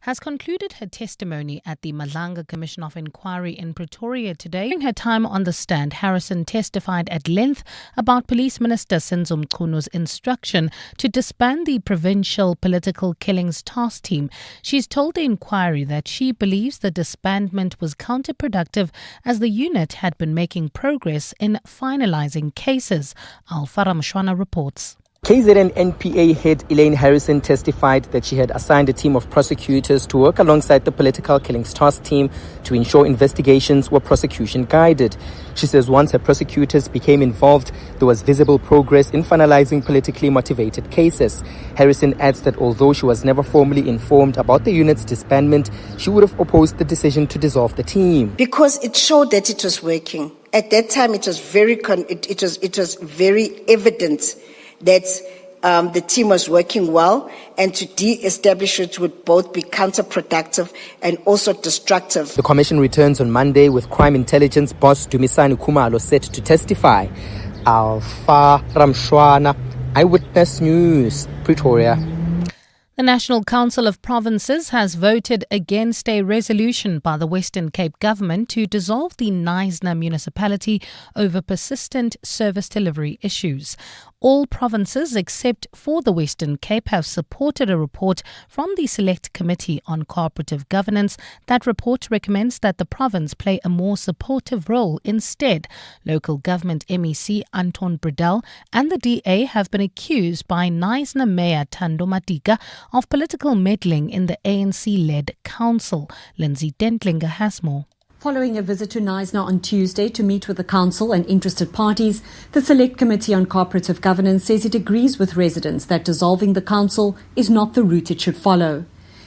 has concluded her testimony at the Madlanga Commission of Inquiry in Pretoria today. During her time on the stand, Harrison testified at length about Police Minister Senzo Mchunu instruction to disband the Provincial Political Killings Task Team. She's told the inquiry that she believes the disbandment was counterproductive as the unit had been making progress in finalizing cases. Alfara Mshwana reports. KZN NPA head Elaine Harrison testified that she had assigned a team of prosecutors to work alongside the Political Killings Task Team to ensure investigations were prosecution guided. She says once her prosecutors became involved, there was visible progress in finalizing politically motivated cases. Harrison adds that although she was never formally informed about the unit's disbandment, she would have opposed the decision to dissolve the team. Because it showed that it was working. At that time, it was very evident that the team was working well, and to de-establish it would both be counterproductive and also destructive. The commission returns on Monday with crime intelligence boss Dumisani Khumalo set to testify. Alfa Ramshwana, Eyewitness News, Pretoria. The National Council of Provinces has voted against a resolution by the Western Cape government to dissolve the Knysna municipality over persistent service delivery issues. All provinces except for the Western Cape have supported a report from the Select Committee on Cooperative Governance. That report recommends that the province play a more supportive role instead. Local government MEC Anton Bredell and the DA have been accused by Knysna Mayor Thando Matika of political meddling in the ANC-led council. Lindsay Dentlinger has more. Following a visit to Knysna on Tuesday to meet with the council and interested parties, the Select Committee on Cooperative Governance says it agrees with residents that dissolving the council is not the route it should follow.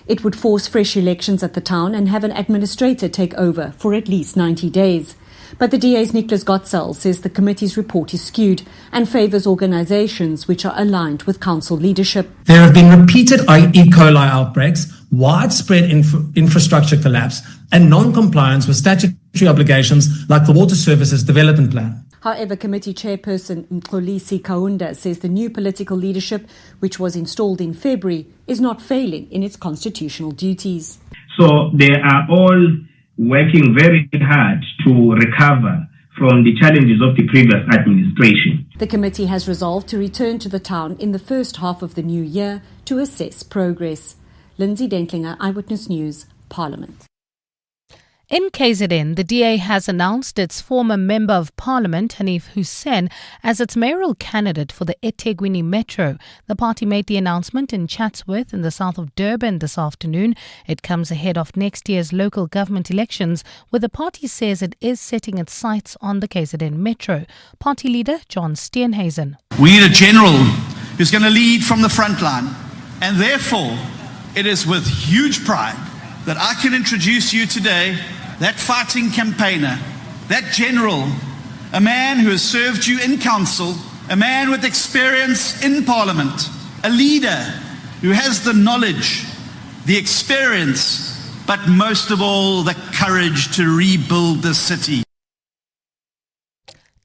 It would force fresh elections at the town and have an administrator take over for at least 90 days. But the DA's Nicholas Gotzel says the committee's report is skewed and favours organisations which are aligned with council leadership. There have been repeated E. coli outbreaks, widespread infrastructure collapse and non-compliance with statutory obligations like the Water Services Development Plan. However, committee chairperson Mxolisi Kaunda says the new political leadership, which was installed in February, is not failing in its constitutional duties. So they are all working very hard to recover from the challenges of the previous administration. The committee has resolved to return to the town in the first half of the new year to assess progress. Lindsay Dentlinger, Eyewitness News, Parliament. In KZN, the DA has announced its former Member of Parliament, Hanif Hussein, as its mayoral candidate for the Ethekwini Metro. The party made the announcement in Chatsworth in the south of Durban this afternoon. It comes ahead of next year's local government elections, where the party says it is setting its sights on the KZN Metro. Party leader John Steenhuisen. We need a general who's going to lead from the front line, and therefore it is with huge pride that I can introduce you today that fighting campaigner, that general, a man who has served you in council, a man with experience in parliament, a leader who has the knowledge, the experience, but most of all, the courage to rebuild the city.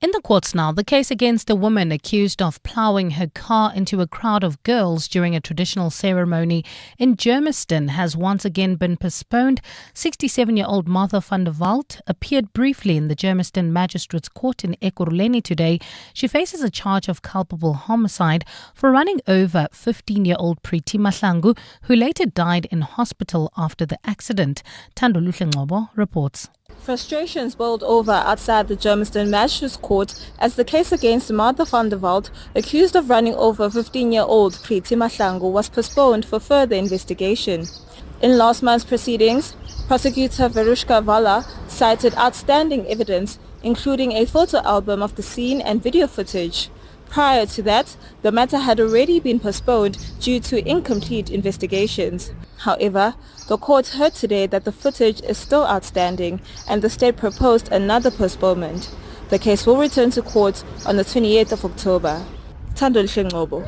In the courts now, the case against a woman accused of ploughing her car into a crowd of girls during a traditional ceremony in Germiston has once again been postponed. 67-year-old Martha van der Walt appeared briefly in the Germiston Magistrates Court in Ekurhuleni today. She faces a charge of culpable homicide for running over 15-year-old Priti Mahlangu, who later died in hospital after the accident. Thando Luhle reports. Frustrations boiled over outside the Germiston Magistrates Court as the case against Martha van der Walt, accused of running over 15-year-old Priti Mahlangu, was postponed for further investigation. In last month's proceedings, prosecutor Verushka Vala cited outstanding evidence, including a photo album of the scene and video footage. Prior to that, the matter had already been postponed due to incomplete investigations. However, the court heard today that the footage is still outstanding and the state proposed another postponement. The case will return to court on the 28th of October. Thando Luhle,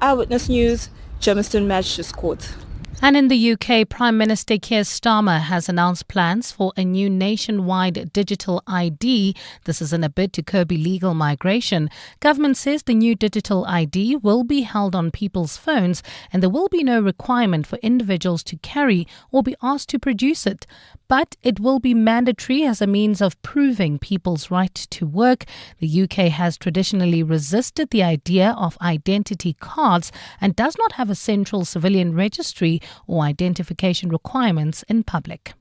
Eyewitness News, Germiston Magistrates Court. And in the UK, Prime Minister Keir Starmer has announced plans for a new nationwide digital ID. This is in a bid to curb illegal migration. Government says the new digital ID will be held on people's phones and there will be no requirement for individuals to carry or be asked to produce it. But it will be mandatory as a means of proving people's right to work. The UK has traditionally resisted the idea of identity cards and does not have a central civilian registry or identification requirements in public.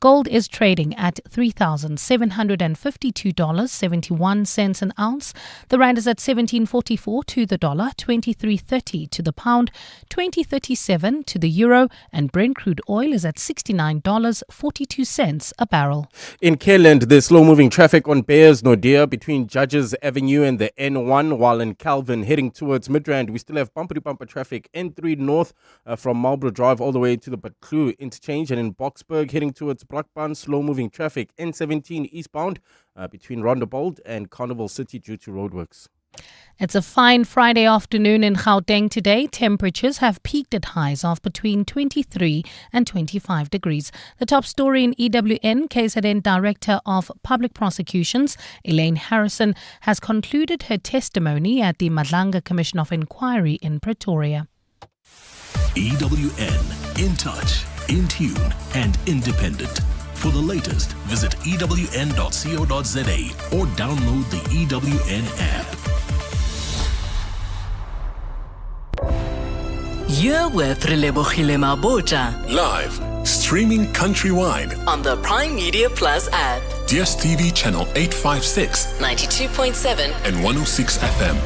Gold is trading at $3,752.71 an ounce. The rand is at 17.44 to the dollar, 23.30 to the pound, 20.37 to the euro, and Brent crude oil is at $69.42 a barrel. In Careland, there's slow-moving traffic on Beyers Nordia between Judges Avenue and the N1, while in Calvin heading towards Midrand, we still have bumper-to-bumper traffic N3 north from Marlborough Drive all the way to the Buccleuch interchange, and in Boksburg heading towards Blackburn, slow-moving traffic N17 eastbound between Rondebold and Carnival City due to roadworks. It's a fine Friday afternoon in Gauteng today. Temperatures have peaked at highs of between 23 and 25 degrees. The top story in EWN, KZN Director of Public Prosecutions, Elaine Harrison, has concluded her testimony at the Madlanga Commission of Inquiry in Pretoria. EWN, in touch, in tune and independent. For the latest, visit ewn.co.za or download the EWN app. You're with Relebogile Mabotja. Live, streaming countrywide On the Prime Media Plus app. DSTV channel 856, 92.7 and 106 FM.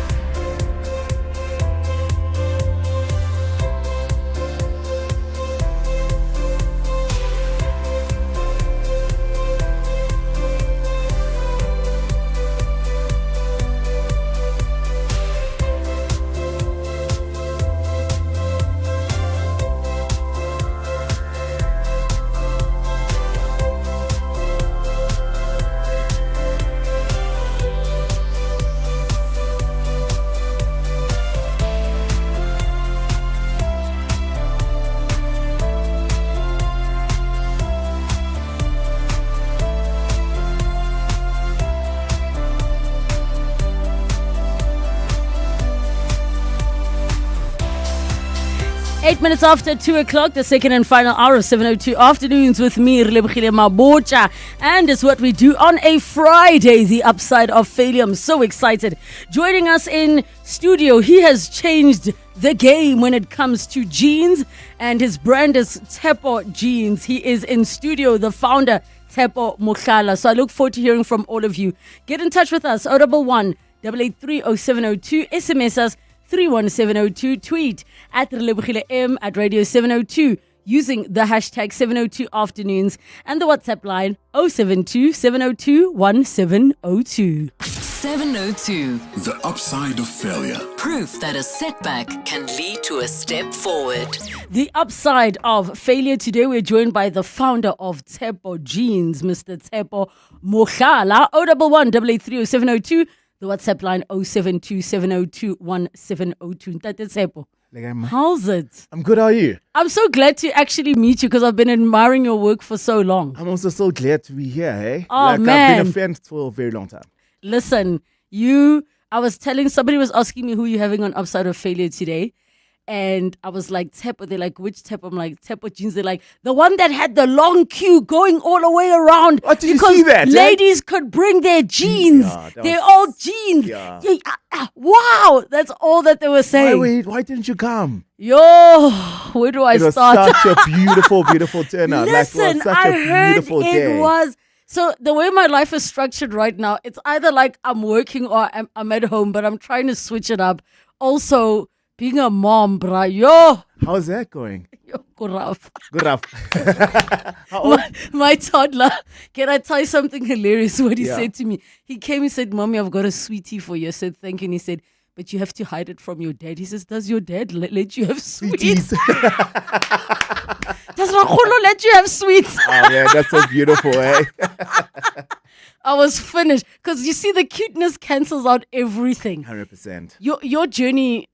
Eight minutes after 2 o'clock, the second and final hour of 7:02 afternoons with me, Relebogile Mabotja. And it's what we do on a Friday, the upside of failure. I'm so excited. Joining us in studio, he has changed the game when it comes to jeans, and his brand is Tshepo Jeans. He is in studio, the founder, Tshepo Jeans. So I look forward to hearing from all of you. Get in touch with us, 011 883 0702, SMS us 31702, tweet at Relebogile M at Radio 702 using the hashtag 702 afternoons and the WhatsApp line 072 702 1702. 702. The upside of failure. Proof that a setback can lead to a step forward. The upside of failure. Today we're joined by the founder of Tshepo Jeans, Mr. Tshepo Jeans. 011 883 0702. The WhatsApp line 072 702 1702. Tshepo, how's it? I'm good, how are you? I'm so glad to actually meet you because I've been admiring your work for so long. I'm also so glad to be here, hey? Oh, man. I've been a fan for a very long time. Listen, I was telling, somebody was asking me who you're having on Upside of Failure today. And I was like, Tshepo. They're like, which Tshepo? I'm like, Tshepo Jeans. They're like, the one that had the long queue going all the way around. Oh, did you see that? Ladies could bring their jeans, their old jeans. Yeah. Wow, that's all that they were saying. Why didn't you come? Yo, where do I start? It was such a beautiful, beautiful turnout. Listen, it was such I a heard beautiful day. it was. So the way my life is structured right now, it's either like I'm working or I'm at home, but I'm trying to switch it up. Also, being a mom, bruh, yo. How's that going? Yo, good rough. Good rough. my toddler, can I tell you something hilarious? What he said to me? He came, he said, Mommy, I've got a sweetie for you. I said, thank you. And he said, but you have to hide it from your dad. He says, does your dad let you have sweets? Does Rakhulo let you have sweets? Oh, yeah, that's so beautiful, eh? I was finished. Because you see, the cuteness cancels out everything. 100%. Your journey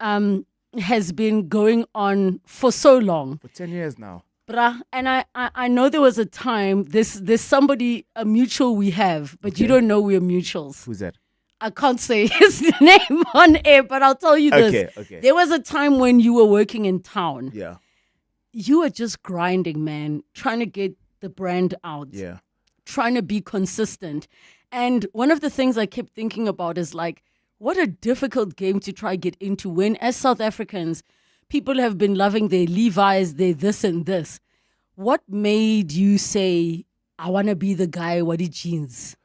has been going on for so long. For 10 years now. Bruh, and I know there was a time, there's somebody, a mutual we have, but you don't know we're mutuals. Who's that? I can't say his name on air, but I'll tell you this. Okay. There was a time when you were working in town. Yeah. You were just grinding, man, trying to get the brand out. Yeah. Trying to be consistent. And one of the things I kept thinking about is like, what a difficult game to try get into when, as South Africans, people have been loving their Levi's, their this and this. What made you say, I want to be the guy, Wadi Jeans?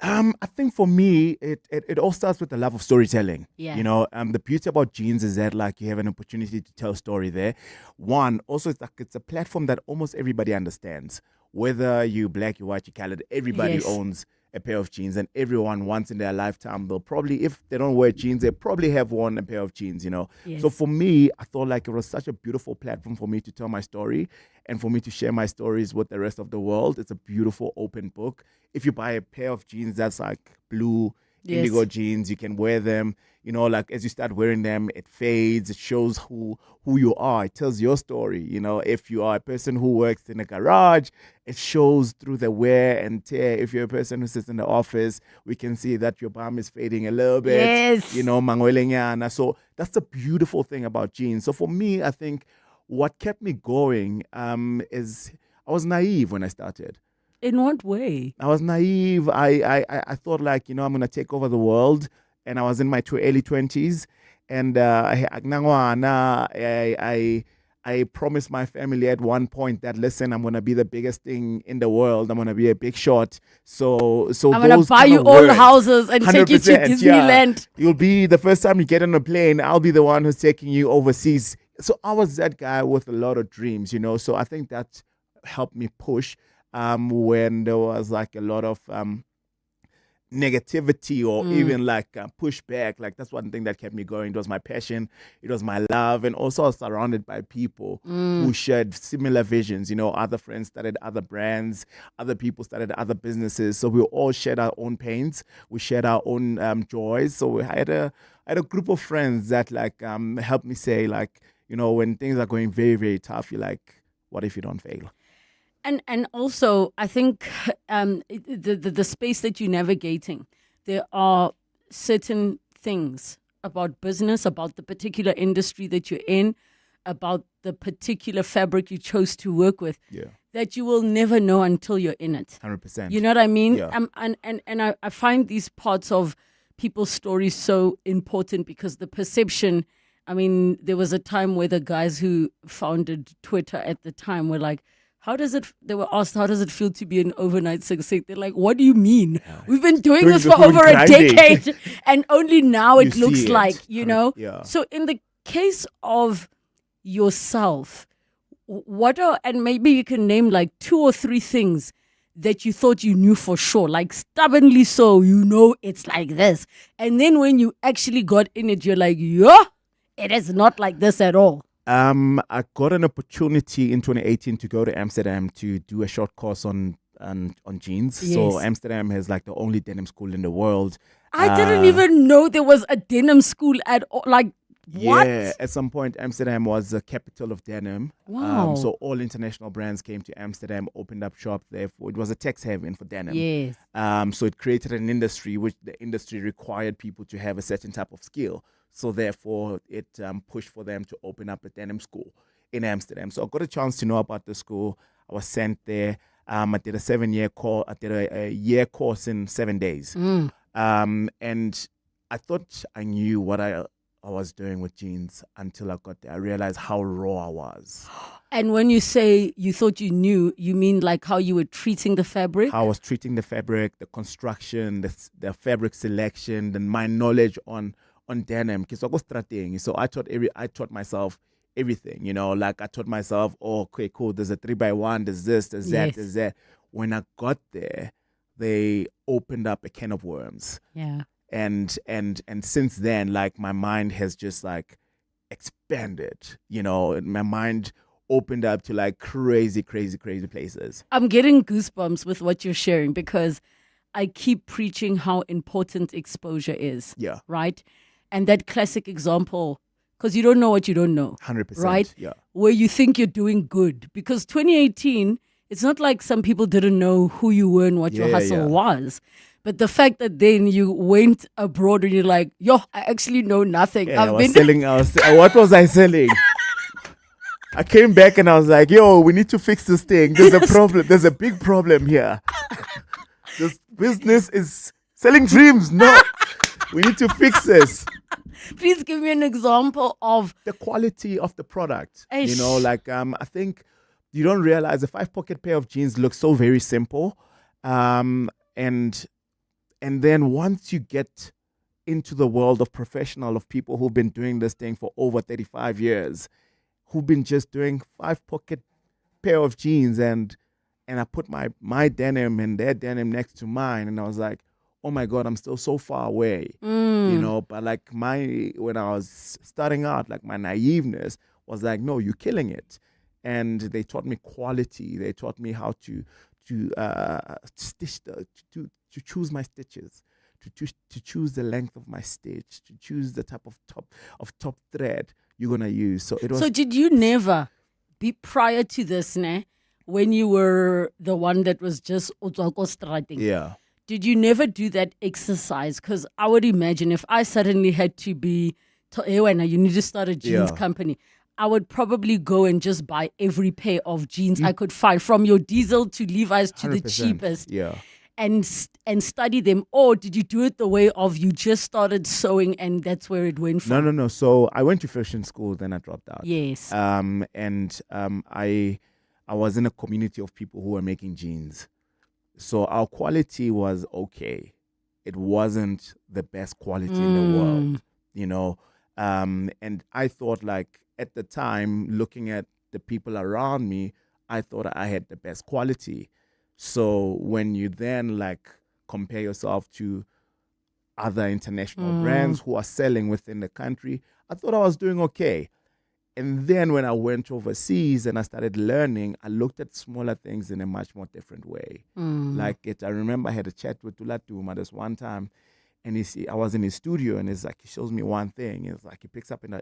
I think for me, it all starts with the love of storytelling. Yeah. You know, the beauty about Jeans is that like you have an opportunity to tell a story there. One, also it's a platform that almost everybody understands. Whether you black, you white, you colored, everybody owns a pair of jeans, and everyone once in their lifetime, they'll probably, if they don't wear jeans, they probably have worn a pair of jeans, you know. Yes. So for me, I thought like it was such a beautiful platform for me to tell my story and for me to share my stories with the rest of the world. It's a beautiful open book. If you buy a pair of jeans that's like blue, indigo jeans, you can wear them, you know, like as you start wearing them, it fades, it shows who you are, it tells your story, you know. If you are a person who works in a garage, it shows through the wear and tear. If you're a person who sits in the office, we can see that your bum is fading a little bit, you know, mangwelenyana. So that's the beautiful thing about jeans. So for me, I think what kept me going is I was naive when I started. In what way? I was naive. I thought like, you know, I'm going to take over the world. And I was in my early 20s. And I promised my family at one point that, listen, I'm going to be the biggest thing in the world. I'm going to be a big shot. So I'm going to buy you all houses and take you to Disneyland. Yeah. You'll be, the first time you get on a plane, I'll be the one who's taking you overseas. So I was that guy with a lot of dreams, you know. So I think that helped me push when there was like a lot of negativity or even like pushback. Like that's one thing that kept me going. It was my passion, it was my love, and also I was surrounded by people who shared similar visions. You know, other friends started other brands, other people started other businesses, so we all shared our own pains, we shared our own joys. So I had a group of friends that like helped me say, like, you know, when things are going very, very tough, you're like, what if you don't fail? And also, I think the space that you're navigating, there are certain things about business, about the particular industry that you're in, about the particular fabric you chose to work with, that you will never know until you're in it. 100%. You know what I mean? Yeah. And I find these parts of people's stories so important because the perception, I mean, there was a time where the guys who founded Twitter at the time were like, they were asked, how does it feel to be an overnight success? They're like, what do you mean? We've been doing this for over a decade and only now it looks like, you know? Yeah. So in the case of yourself, and maybe you can name like 2 or 3 things that you thought you knew for sure, like stubbornly so, you know, it's like this. And then when you actually got in it, you're like, it is not like this at all. I got an opportunity in 2018 to go to Amsterdam to do a short course on jeans. Yes. So Amsterdam has like the only denim school in the world. I didn't even know there was a denim school at all. Like, what? Yeah, at some point Amsterdam was the capital of denim. Wow. So all international brands came to Amsterdam, opened up shop there. It was a tax haven for denim. Yes. So it created an industry which the industry required people to have a certain type of skill. So therefore, it pushed for them to open up a denim school in Amsterdam. So I got a chance to know about the school. I was sent there. I did a 7-year course. I did a year course in 7 days. And I thought I knew what I was doing with jeans until I got there. I realized how raw I was. And when you say you thought you knew, you mean like how you were treating the fabric? How I was treating the fabric, the construction, the fabric selection, and my knowledge on denim. So I taught myself everything, you know, like I taught myself, okay, cool, there's a 3x1, there's this, there's that, there's that. When I got there, they opened up a can of worms. Yeah. And since then, like my mind has just like expanded, you know, my mind opened up to like crazy places. I'm getting goosebumps with what you're sharing because I keep preaching how important exposure is. Yeah. Right? And that classic example because you don't know what you don't know. 100%. Right? Yeah. Where you think you're doing good. Because 2018, it's not like some people didn't know who you were and what your hustle was. But the fact that then you went abroad and you're like, yo, I actually know nothing. Yeah, what was I selling? I came back and I was like, yo, we need to fix this thing. There's a problem. There's a big problem here. This business is selling dreams. No, we need to fix this. Please give me an example of the quality of the product. You know, like I think you don't realize a 5-pocket pair of jeans looks so very simple. And then once you get into the world of professional, of people who've been doing this thing for over 35 years, who've been just doing 5-pocket pair of jeans, and I put my denim and their denim next to mine, and I was like, oh my God, I'm still so far away, you know. But like when I was starting out, like my naiveness was like, no, you're killing it. And they taught me quality. They taught me how to stitch to choose my stitches, to choose the length of my stitch, to choose the type of top thread you're gonna use. So it was. So did you never be prior to this, when you were the one that was just striking? Yeah. Did you never do that exercise? Because I would imagine if I suddenly had to be, you need to start a jeans company, I would probably go and just buy every pair of jeans I could find, from your diesel to Levi's to the cheapest. Yeah. And study them. Or did you do it the way of you just started sewing and that's where it went from? No. So I went to fashion school, then I dropped out. Yes. I was in a community of people who were making jeans. So our quality was okay. It wasn't the best quality in the world, you know. And I thought, like, at the time, looking at the people around me, I thought I had the best quality. So when you then, like, compare yourself to other international brands who are selling within the country, I thought I was doing okay. And then when I went overseas and I started learning, I looked at smaller things in a much more different way. I remember I had a chat with Tulatuma this one time, and I was in his studio, and it's like he shows me one thing. It's like he picks up in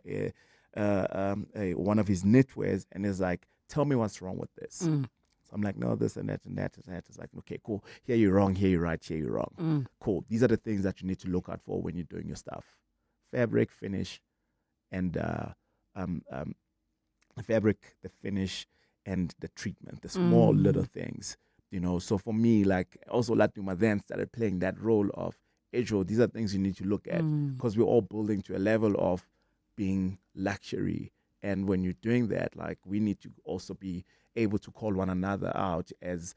one of his knitwears, and is like, "Tell me what's wrong with this." So I'm like, "No, this and that and that and that." It's like, "Okay, cool. Here you're wrong. Here you're right. Here you're wrong. Cool. These are the things that you need to look out for when you're doing your stuff: fabric, finish, and fabric, the finish, and the treatment, the small little things, you know." So for me, like, also Latuma then started playing that role of, Ejo, these are things you need to look at, because we're all building to a level of being luxury. And when you're doing that, like, we need to also be able to call one another out as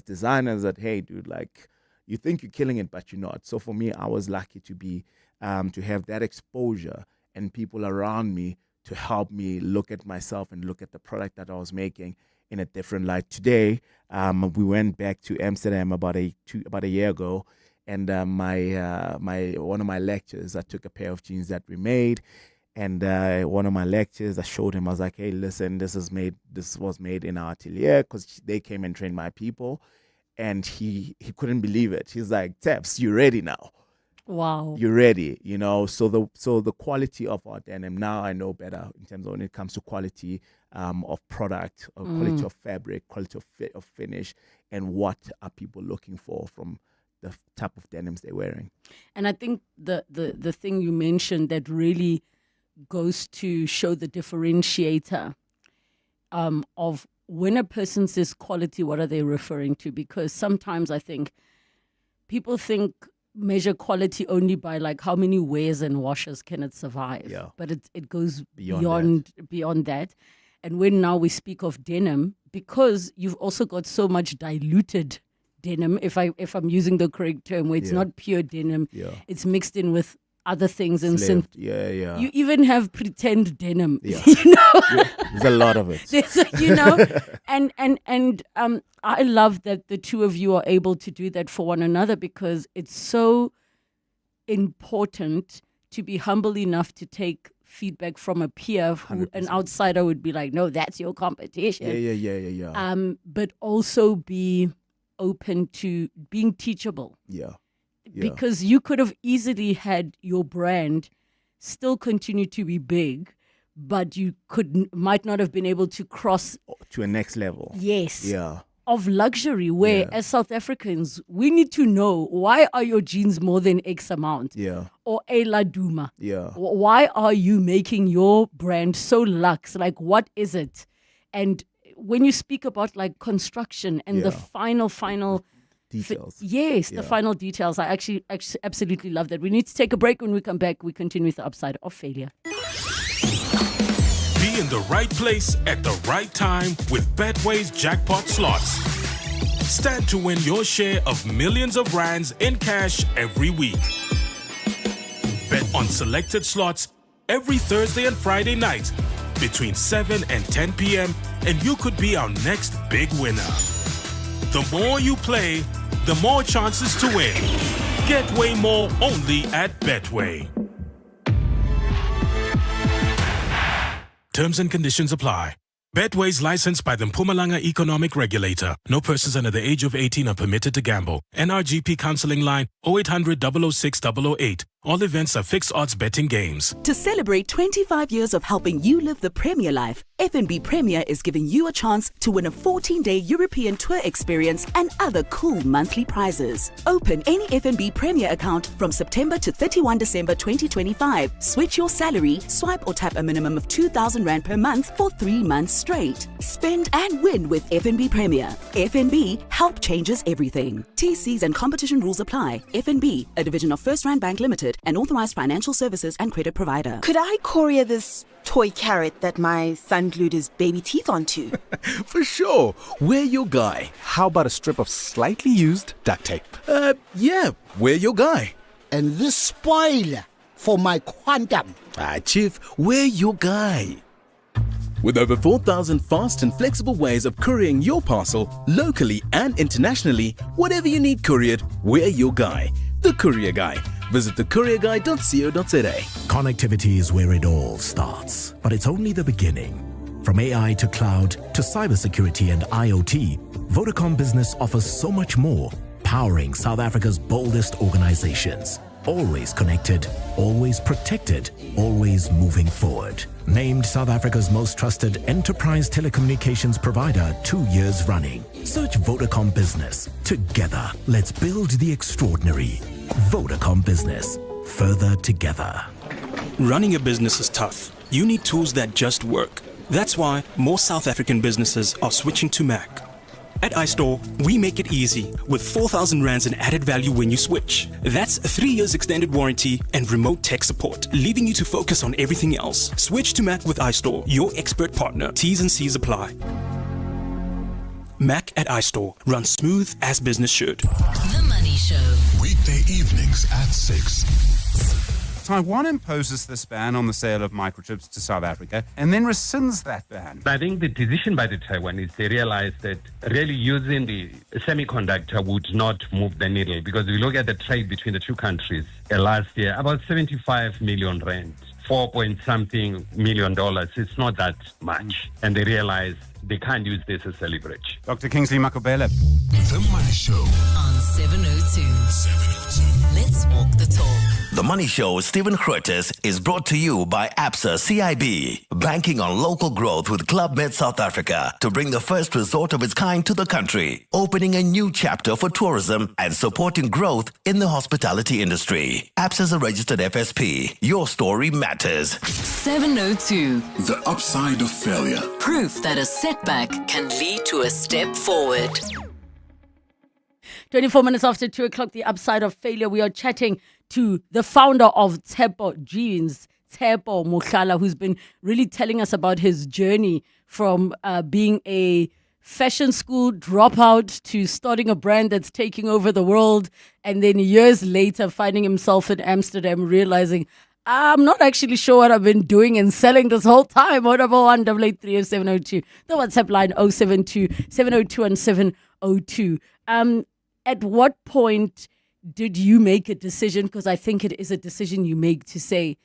designers that, hey, dude, like, you think you're killing it, but you're not. So for me, I was lucky to be, to have that exposure and people around me to help me look at myself and look at the product that I was making in a different light. Today, we went back to Amsterdam about a year ago, and one of my lectures, I took a pair of jeans that we made, and one of my lectures, I showed him. I was like, "Hey, listen, this was made in our atelier," because they came and trained my people, and he couldn't believe it. He's like, "Teps, you ready now?" Wow. You're ready, you know. So the quality of our denim, now I know better in terms of when it comes to quality of product, or quality of fabric, quality of finish, and what are people looking for from the type of denims they're wearing. And I think the thing you mentioned that really goes to show the differentiator of when a person says quality, what are they referring to? Because sometimes I think people measure quality only by, like, how many wears and washes can it survive. Yeah. But it goes beyond that. And when now we speak of denim, because you've also got so much diluted denim, if I'm using the correct term, where it's not pure denim, it's mixed in with other things and you even have pretend denim. Yeah. You know? There's a lot of it. You know, and I love that the two of you are able to do that for one another, because it's so important to be humble enough to take feedback from a peer who 100%. An outsider would be like, "No, that's your competition." Yeah. But also be open to being teachable. Yeah. Because you could have easily had your brand still continue to be big, but you might not have been able to cross to a next level. Yes. Yeah. Of luxury, where as South Africans, we need to know, why are your jeans more than X amount? Yeah. Or a La Duma? Yeah. Why are you making your brand so luxe? Like, what is it? And when you speak about like construction and the final details. The final details. I actually absolutely love that. We need to take a break. When we come back, we continue with the upside of failure. Be in the right place at the right time with Betway's jackpot slots. Stand to win your share of millions of rands in cash every week. Bet on selected slots every Thursday and Friday night between 7 and 10 p.m. and you could be our next big winner. The more you play, the more chances to win. Get way more only at Betway. Terms and conditions apply. Betway is licensed by the Mpumalanga Economic Regulator. No persons under the age of 18 are permitted to gamble. NRGP counseling line 0800 006 008. All events are fixed odds betting games. To celebrate 25 years of helping you live the Premier life, FNB Premier is giving you a chance to win a 14-day European tour experience and other cool monthly prizes. Open any FNB Premier account from September to 31 December 2025. Switch your salary, swipe or tap a minimum of 2,000 Rand per month for 3 months straight. Spend and win with FNB Premier. FNB, help changes everything. TCs and competition rules apply. FNB, a division of First Rand Bank Limited, an authorized financial services and credit provider. Could I courier this toy carrot that my son glued his baby teeth onto? For sure. We're your guy. How about a strip of slightly used duct tape? Yeah, we're your guy. And this spoiler for my quantum. Chief, we're your guy. With over 4,000 fast and flexible ways of couriering your parcel, locally and internationally, whatever you need couriered, we're your guy. The Courier Guy. Visit thecourierguy.co.za. Connectivity is where it all starts, but it's only the beginning. From AI to cloud to cybersecurity and IoT, Vodacom Business offers so much more, powering South Africa's boldest organizations. Always connected, always protected, always moving forward. Named South Africa's most trusted enterprise telecommunications provider 2 years running. Search Vodacom Business. Together, let's build the extraordinary. Vodacom Business. Further together. Running a business is tough. You need tools that just work. That's why more South African businesses are switching to Mac. At iStore, we make it easy with 4,000 Rands in added value when you switch. That's 3 years extended warranty and remote tech support, leaving you to focus on everything else. Switch to Mac with iStore, your expert partner. T's and C's apply. Mac at iStore. Run smooth as business should. The Money Show. Weekday evenings at 6. Taiwan imposes this ban on the sale of microchips to South Africa and then rescinds that ban. I think the decision by the Taiwanese, they realized that really using the semiconductor would not move the needle, because if you look at the trade between the two countries last year, about 75 million Rand, 4-point-something million dollars, it's not that much. And they realized they can't use this as a leverage. Dr. Kingsley Makobele. The Money Show on 702. Let's walk the talk. The Money Show with Stephen Curtis is brought to you by ABSA CIB, banking on local growth with Club Med South Africa to bring the first resort of its kind to the country, opening a new chapter for tourism and supporting growth in the hospitality industry. ABSA is a registered FSP. Your story matters. 702. The upside of failure. Proof that a setback can lead to a step forward. 24 minutes after 2 o'clock, the upside of failure. We are chatting to the founder of Tshepo Jeans, Tshepo Mohlala, who's been really telling us about his journey from being a fashion school dropout to starting a brand that's taking over the world, and then years later finding himself in Amsterdam, realizing, I'm not actually sure what I've been doing and selling this whole time. 011-883-0702. The WhatsApp line 072-702 and 702. At what point did you make a decision? Because I think it is a decision you make to say,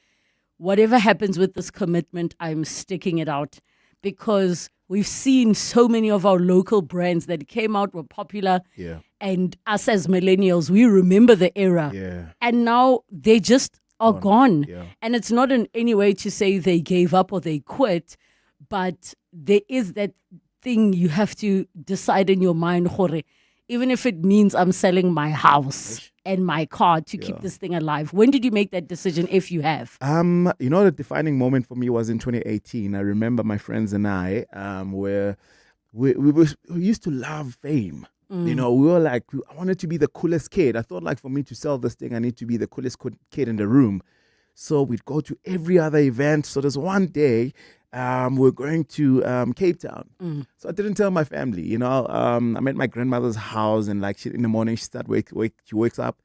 whatever happens with this commitment, I'm sticking it out. Because we've seen so many of our local brands that came out, were popular. Yeah. And us as millennials, we remember the era. Yeah. And now they just are gone. And it's not in any way to say they gave up or they quit, but there is that thing you have to decide in your mind, Jorge, even if it means I'm selling my house and my car to keep this thing alive. When did you make that decision, if you have? The defining moment for me was in 2018. I remember my friends and I where we used to love fame. We were like, I wanted to be the coolest kid. I thought, like, for me to sell this thing, I need to be the coolest kid in the room. So we'd go to every other event. So there's one day we're going to Cape Town. So I didn't tell my family. I'm at my grandmother's house, and like in the morning she she wakes up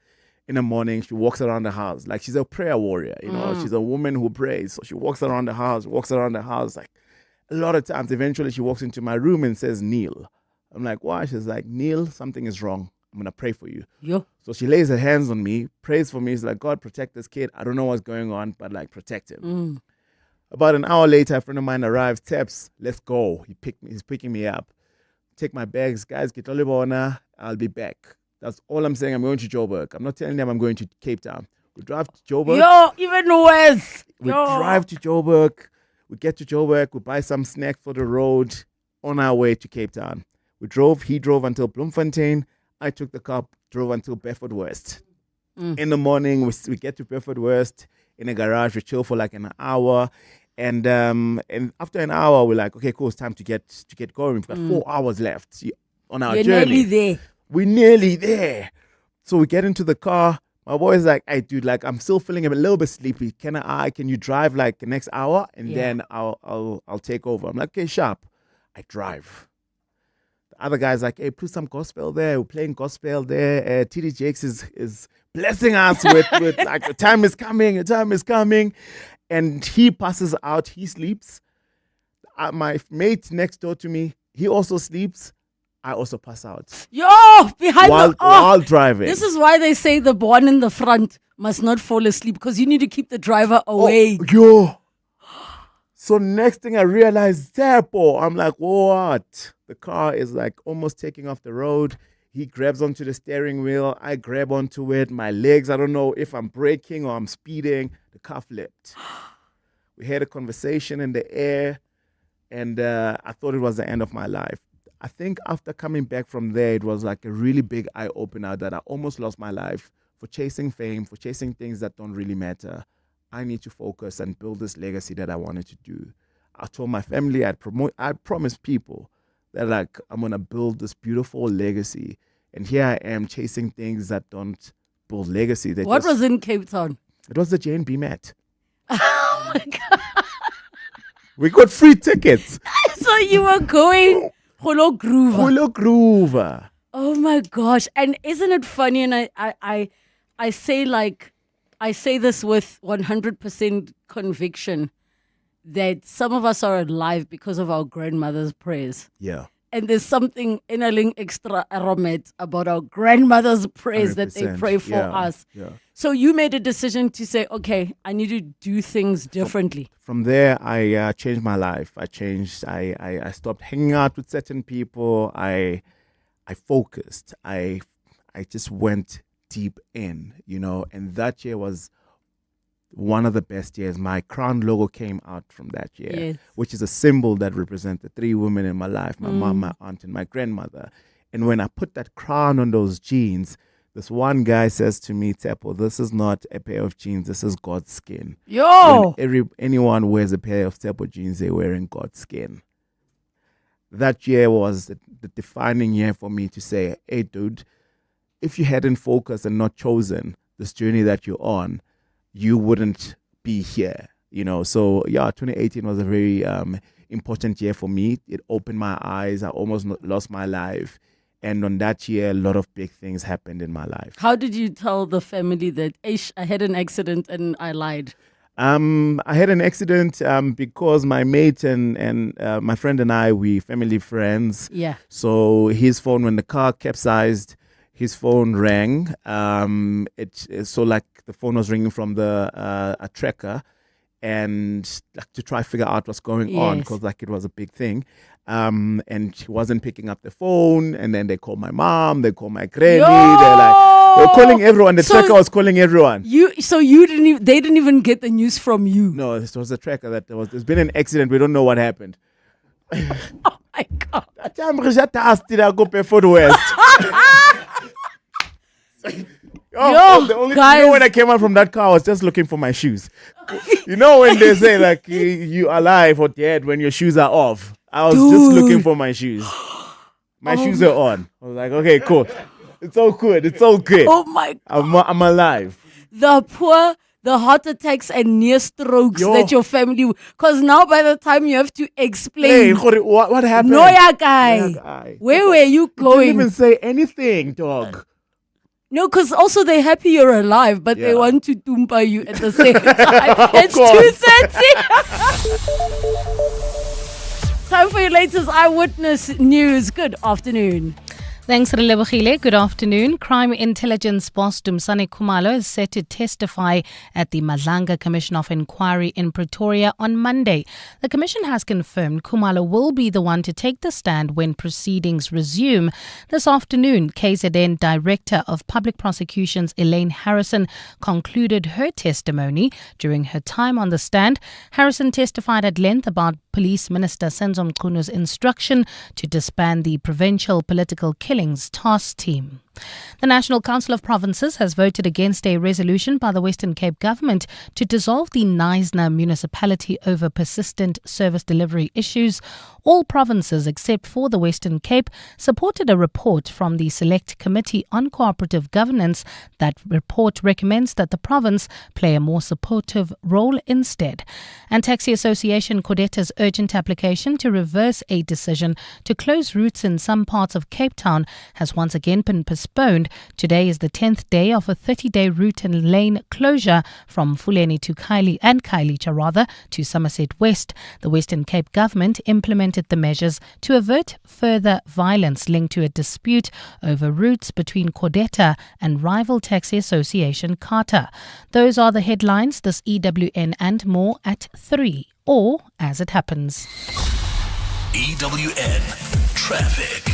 in the morning, she walks around the house like she's a prayer warrior. She's a woman who prays. So she walks around the house, like a lot of times. Eventually she walks into my room and says, "Kneel." I'm like, why? She's like, "Kneel, something is wrong. I'm going to pray for you." So she lays her hands on me, prays for me. She's like, "God, protect this kid. I don't know what's going on, but like, protect him." About an hour later, a friend of mine arrives, taps, "Let's go." He's picking me up. Take my bags. Guys, get Olibona. I'll be back. That's all I'm saying. I'm going to Joburg. I'm not telling them I'm going to Cape Town. We drive to Joburg. Even worse. We drive to Joburg. We get to Joburg. We buy some snacks for the road on our way to Cape Town. He drove until Bloemfontein. I took the car, drove until Bedford West. In the morning, we get to Bedford West in a garage. We chill for like an hour. And after an hour, we're like, okay, cool, it's time to get going. We've got 4 hours left on our journey. Nearly there. We're nearly there. So we get into the car. My boy's like, "Hey, dude, like, I'm still feeling a little bit sleepy. Can you drive like the next hour? And then I'll take over." I'm like, "Okay, sharp." I drive. Other guys like, "Hey, put some gospel there." We're playing gospel there. TD Jakes is blessing us with like, the time is coming. And he passes out. He sleeps. My mate next door to me, he also sleeps. I also pass out. While driving. This is why they say the one in the front must not fall asleep, because you need to keep the driver awake. So next thing I realized, Tshepo, I'm like, what? The car is like almost taking off the road. He grabs onto the steering wheel. I grab onto it. My legs, I don't know if I'm braking or I'm speeding. The car flipped. We had a conversation in the air, and I thought it was the end of my life. I think after coming back from there, it was like a really big eye-opener that I almost lost my life for chasing fame, for chasing things that don't really matter. I need to focus and build this legacy that I wanted to do. I told my family, I promised people that like, I'm going to build this beautiful legacy. And here I am chasing things that don't build legacy. What was in Cape Town? It was the JNB Mat. Oh my God. We got free tickets. So you were going Holo Groover. Oh my gosh. And isn't it funny? And I say like, I say this with 100% conviction that some of us are alive because of our grandmother's prayers. Yeah. And there's something innerling extra aromat about our grandmother's prayers that they pray for us. Yeah. So you made a decision to say, okay, I need to do things differently. From there, I changed my life. I stopped hanging out with certain people. I focused. I just went deep in, and that year was one of the best years. My crown logo came out from that year, which is a symbol that represents the three women in my life, my mom, my aunt, and my grandmother. And when I put that crown on those jeans, this one guy says to me, "Tshepo, this is not a pair of jeans, this is God's skin." When anyone wears a pair of Tshepo jeans, they're wearing God's skin. That year was the defining year for me to say, hey, dude, if you hadn't focused and not chosen this journey that you're on, you wouldn't be here, So, 2018 was a very important year for me. It opened my eyes. I almost lost my life. And on that year, a lot of big things happened in my life. How did you tell the family that, I had an accident and I lied? I had an accident because my mate and my friend and I, we family friends. Yeah. So his phone, when the car capsized, his phone rang. So like the phone was ringing from a tracker, and like to try to figure out what's going on, because like it was a big thing. And he wasn't picking up the phone. And then they called my mom, they called my granny. were calling everyone. The tracker was calling everyone. They didn't even get the news from you. No, this was the tracker there's been an accident. We don't know what happened. Oh my God. That time I go Bedford West. When I came out from that car, I was just looking for my shoes. You know when they say like you are alive or dead when your shoes are off? I was just looking for my shoes. My shoes are on. I was like, okay, cool. It's all good. It's all good. Oh my God. I'm alive. The heart attacks and near strokes that your family... Because now by the time you have to explain... Hey, what happened? No, guy. Where were you going? You didn't even say anything, dog. No, because also they're happy you're alive, but they want to tumpa you at the same time. It's 2:30. Time for your latest eyewitness news. Good afternoon. Thanks, Relebogile. Good afternoon. Crime intelligence boss Dumsane Khumalo is set to testify at the Madlanga Commission of Inquiry in Pretoria on Monday. The commission has confirmed Khumalo will be the one to take the stand when proceedings resume. This afternoon, KZN Director of Public Prosecutions Elaine Harrison concluded her testimony. During her time on the stand, Harrison testified at length about Police Minister Senzo Mchunu instruction to disband the Provincial Political Killings Task Team. The National Council of Provinces has voted against a resolution by the Western Cape government to dissolve the Knysna municipality over persistent service delivery issues. All provinces except for the Western Cape supported a report from the Select Committee on Cooperative Governance. That report recommends that the province play a more supportive role instead. And Taxi Association Codetta's urgent application to reverse a decision to close routes in some parts of Cape Town has once again been postponed. Today is the 10th day of a 30-day route and lane closure from Fuleni to Khayelitsha to Somerset West. The Western Cape government implemented the measures to avert further violence linked to a dispute over routes between Codetta and rival taxi association Carter. Those are the headlines this EWN and more at 3, or as it happens. EWN Traffic.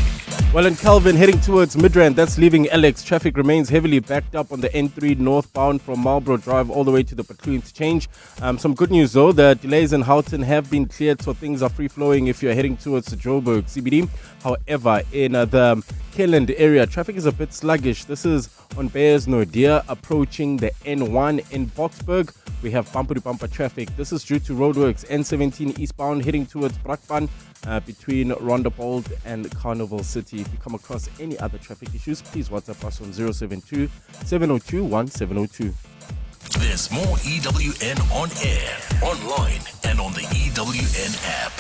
Well, in Calvin, heading towards Midrand, that's leaving Alex. Traffic remains heavily backed up on the N3 northbound from Marlborough Drive all the way to the Patrol interchange. Some good news though, the delays in Houghton have been cleared, so things are free-flowing if you're heading towards the Joburg CBD. However, in the Kelland area, traffic is a bit sluggish. This is on Beyers Nordia approaching the N1 in Boksburg. We have bumper-to-bumper traffic. This is due to roadworks. N17 eastbound heading towards Brakpan between Rondebold and Carnival City. If you come across any other traffic issues, please WhatsApp us on 072 702 1702. There's more EWN on air, online, and on the EWN app.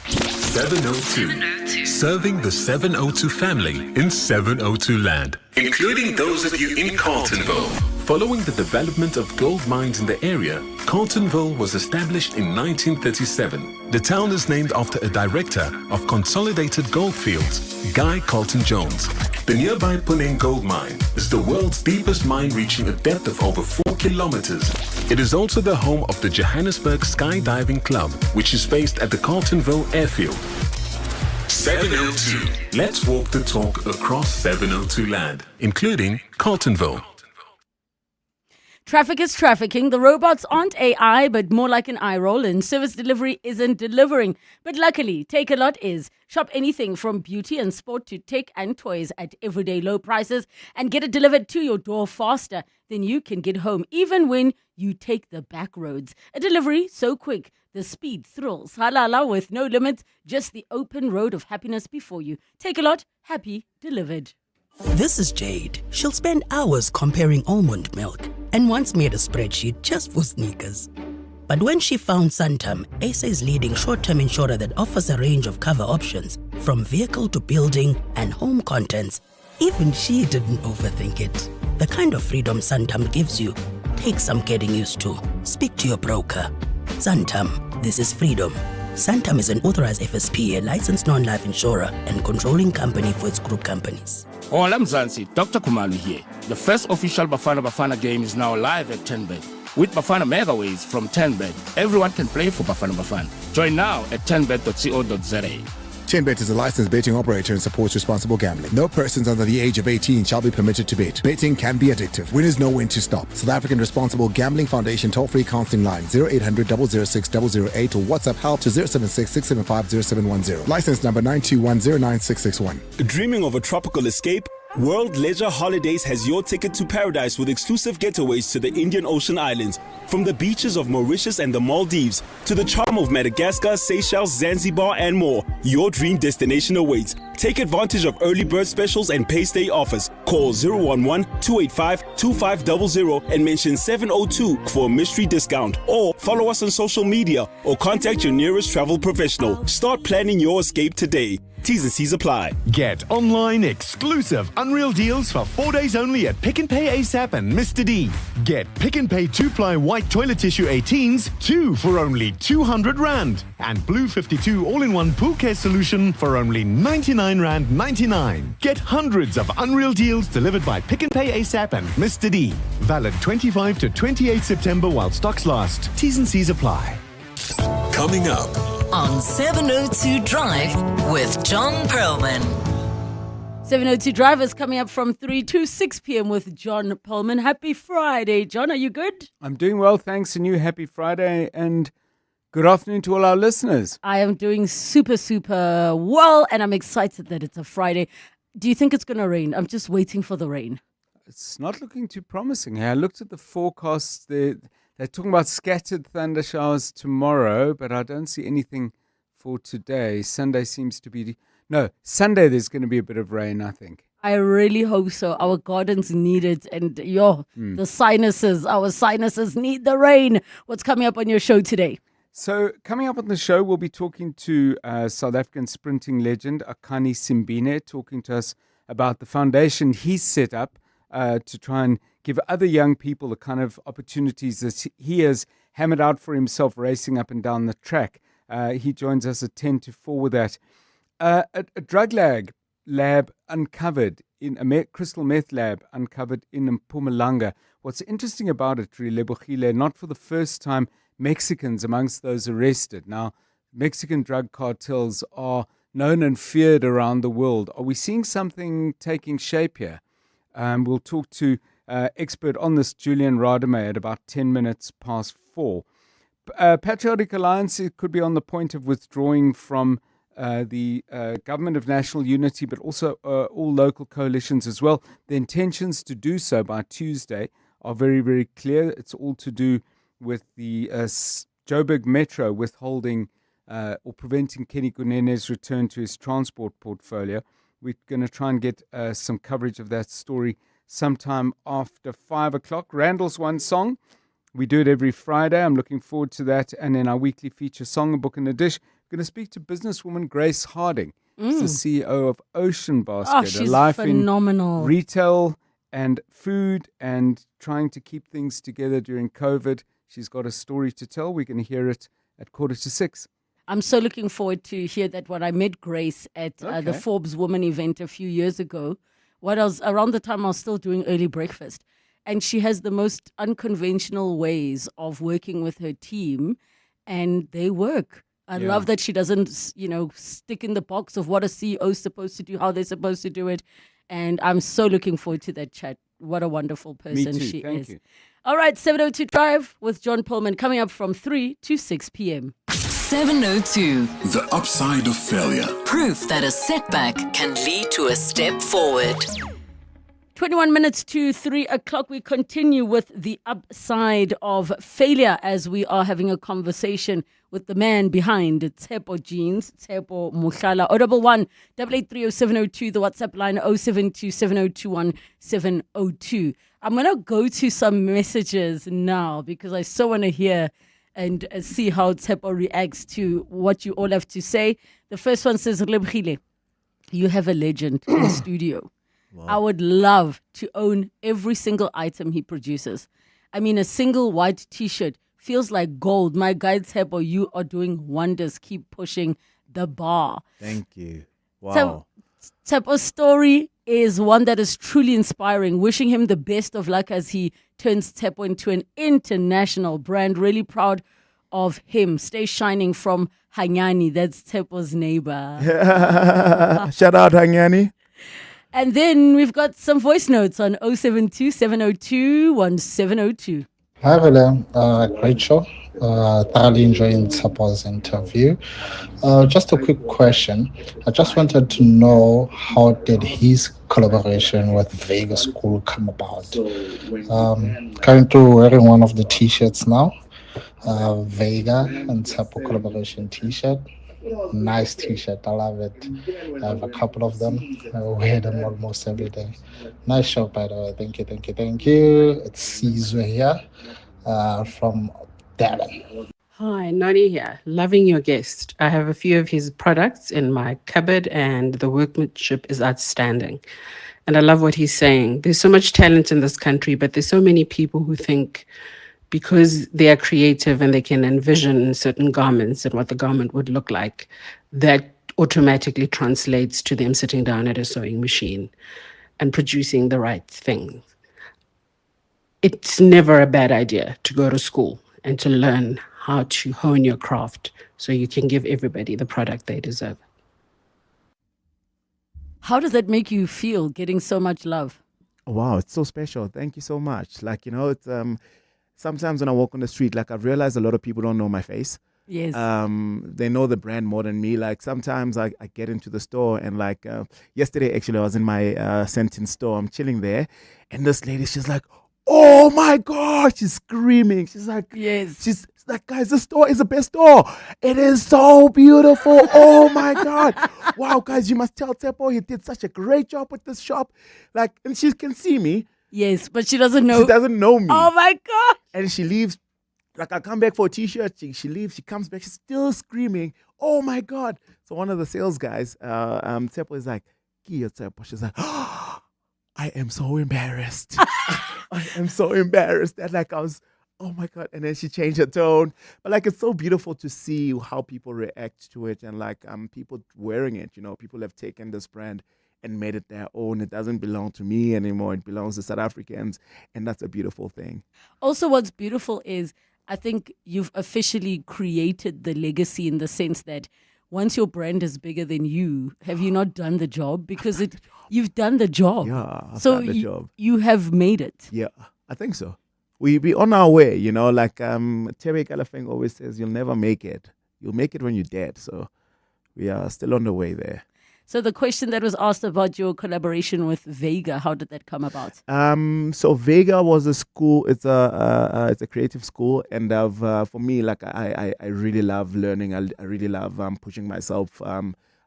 702. Serving the 702 family in 702 land, including those of you in Carltonville. Following the development of gold mines in the area, Carltonville was established in 1937. The town is named after a director of Consolidated Goldfields, Guy Carlton Jones. The nearby Puneng gold mine is the world's deepest mine, reaching a depth of over 4 kilometers. It is also the home of the Johannesburg Skydiving Club, which is based at the Carltonville Airfield. 702. Let's walk the talk across 702 land, including Carltonville. Traffic is trafficking. The robots aren't AI, but more like an eye roll, and service delivery isn't delivering. But luckily, Take A Lot is. Shop anything from beauty and sport to tech and toys at everyday low prices and get it delivered to your door faster than you can get home, even when you take the back roads. A delivery so quick, the speed thrills. Halala with no limits, just the open road of happiness before you. Take A Lot, happy delivered. This is Jade. She'll spend hours comparing almond milk and once made a spreadsheet just for sneakers. But when she found Santam, SA's leading short-term insurer that offers a range of cover options from vehicle to building and home contents, even she didn't overthink it. The kind of freedom Santam gives you takes some getting used to. Speak to your broker. Santam, this is freedom. Santam is an authorized FSP, a licensed non-life insurer and controlling company for its group companies. Hola Mzansi, Dr. Kumalu here. The first official Bafana Bafana game is now live at 10bet. With Bafana Megaways from 10bet, everyone can play for Bafana Bafana. Join now at 10bet.co.za. 10Bet is a licensed betting operator and supports responsible gambling. No persons under the age of 18 shall be permitted to bet. Betting can be addictive. Winners know when to stop. South African Responsible Gambling Foundation toll-free counseling line 0800 006 008 or WhatsApp help to 076 675 0710. License number 921096661. Dreaming of a tropical escape? World Leisure Holidays has your ticket to paradise with exclusive getaways to the Indian Ocean Islands. From the beaches of Mauritius and the Maldives to the charm of Madagascar, Seychelles, Zanzibar and more, your dream destination awaits. Take advantage of early bird specials and pay stay offers. Call 011-285-2500 and mention 702 for a mystery discount. Or follow us on social media or contact your nearest travel professional. Start planning your escape today. T's and C's apply. Get online exclusive unreal deals for 4 days only at Pick n Pay ASAP and Mr. D. Get Pick n Pay 2-ply white toilet tissue 18s, 2 for only 200 Rand. And Blue 52 all-in-one pool care solution for only 99 Rand 99. Get hundreds of unreal deals delivered by Pick n Pay ASAP and Mr. D. Valid 25 to 28 September while stocks last. T's and C's apply. Coming up on 702 Drive with John Perlman. 702 Drive is coming up from 3 to 6 p.m. with John Perlman. Happy Friday. John, are you good? I'm doing well, thanks, and you. Happy Friday, and good afternoon to all our listeners. I am doing super well, and I'm excited that it's a Friday. Do you think it's going to rain? I'm just waiting for the rain. It's not looking too promising. I looked at the forecasts. They're talking about scattered thunder showers tomorrow, but I don't see anything for today. Sunday seems to be... No, Sunday there's going to be a bit of rain, I think. I really hope so. Our gardens need it. And our sinuses need the rain. What's coming up on your show today? So coming up on the show, we'll be talking to South African sprinting legend Akani Simbine, talking to us about the foundation he's set up to try and give other young people the kind of opportunities that he has hammered out for himself racing up and down the track. He joins us at 10 to 4 with that. A drug lab uncovered in a crystal meth lab uncovered in Mpumalanga. What's interesting about it, Relebogile, not for the first time, Mexicans amongst those arrested. Now, Mexican drug cartels are known and feared around the world. Are we seeing something taking shape here? We'll talk to expert on this, Julian Rademe, at about 10 minutes past 4. Patriotic Alliance could be on the point of withdrawing from the Government of National Unity, but also all local coalitions as well. The intentions to do so by Tuesday are very, very clear. It's all to do with the Joburg Metro withholding or preventing Kenny Gunene's return to his transport portfolio. We're going to try and get some coverage of that story sometime after 5 o'clock. Randall's One Song. We do it every Friday. I'm looking forward to that. And then our weekly feature, Song, a Book and a Dish. We're going to speak to businesswoman Grace Harding. She's the CEO of Ocean Basket, she's a life phenomenal. in retail and food and trying to keep things together during COVID. She's got a story to tell. We're going to hear it at 5:45. I'm so looking forward to hear that one. I met Grace at the Forbes Woman event a few years ago. Around the time I was still doing early breakfast. And she has the most unconventional ways of working with her team, and they work. I love that she doesn't, stick in the box of what a CEO is supposed to do, how they're supposed to do it. And I'm so looking forward to that chat. What a wonderful person she Thank is. you. All right, 702 Drive with John Perlman coming up from 3 to 6 p.m. 702. The upside of failure. Proof that a setback can lead to a step forward. 21 minutes to 3 o'clock. We continue with the upside of failure as we are having a conversation with the man behind Tshepo Jeans, Tshepo Mushala. 011 883 0702, the WhatsApp line 072 7021 702. I'm going to go to some messages now because I so want to hear and see how Tshepo reacts to what you all have to say. The first one says, Relebogile, you have a legend in studio. Wow. I would love to own every single item he produces. I mean, a single white T-shirt feels like gold. My guy Tshepo, you are doing wonders. Keep pushing the bar. Thank you. Wow. Tshepo's story is one that is truly inspiring. Wishing him the best of luck as he turns Tshepo into an international brand. Really proud of him. Stay shining from Hanyani. That's Tshepo's neighbor. Shout out, Hanyani. And then we've got some voice notes on 072 702 1702. Hi, Rele. Great show. Thoroughly enjoying Tshepo's interview. Just a quick question. I just wanted to know, how did his collaboration with Vega School come about? Currently wearing one of the t-shirts now. Vega and Tshepo collaboration t-shirt. Nice t-shirt. I love it. I have a couple of them. I wear them almost every day. Nice show, by the way. Thank you. It's Caesar here from Darren. Hi, Noni here. Loving your guest. I have a few of his products in my cupboard and the workmanship is outstanding. And I love what he's saying. There's so much talent in this country, but there's so many people who think because they are creative and they can envision certain garments and what the garment would look like, that automatically translates to them sitting down at a sewing machine and producing the right thing. It's never a bad idea to go to school and to learn how to hone your craft so you can give everybody the product they deserve. How does that make you feel, getting so much love? Wow, it's so special. Thank you so much. Like, it's sometimes when I walk on the street, like I've realized a lot of people don't know my face. Yes. They know the brand more than me. Like sometimes I get into the store and like yesterday, actually, I was in my sentence store. I'm chilling there. And this lady, she's like, oh my God, she's screaming. She's like, yes. She's like, guys, this store is the best store. It is so beautiful. Oh my God. Wow, guys, you must tell Tshepo he did such a great job with this shop. Like, and she can see me. Yes, but she doesn't know. She doesn't know me. Oh my God. And she leaves. Like, I come back for a t-shirt. She leaves. She comes back. She's still screaming. Oh my God. So one of the sales guys, Tshepo, is like, Kia Tshepo. She's like, oh, I am so embarrassed. I am so embarrassed that like I was, oh my God. And then she changed her tone. But like, it's so beautiful to see how people react to it. And like, people wearing it, people have taken this brand and made it their own. It doesn't belong to me anymore. It belongs to South Africans. And that's a beautiful thing. Also, what's beautiful is I think you've officially created the legacy in the sense that once your brand is bigger than you, have you not done the job? Because you've done the job. Yeah, I've so done the job. You have made it. Yeah, I think so. We be on our way, like Terry Kalafeng always says, you'll never make it. You'll make it when you're dead. So we are still on the way there. So the question that was asked about your collaboration with Vega, how did that come about? So Vega was a school. It's a creative school, and for me, like I really love learning. I really love pushing myself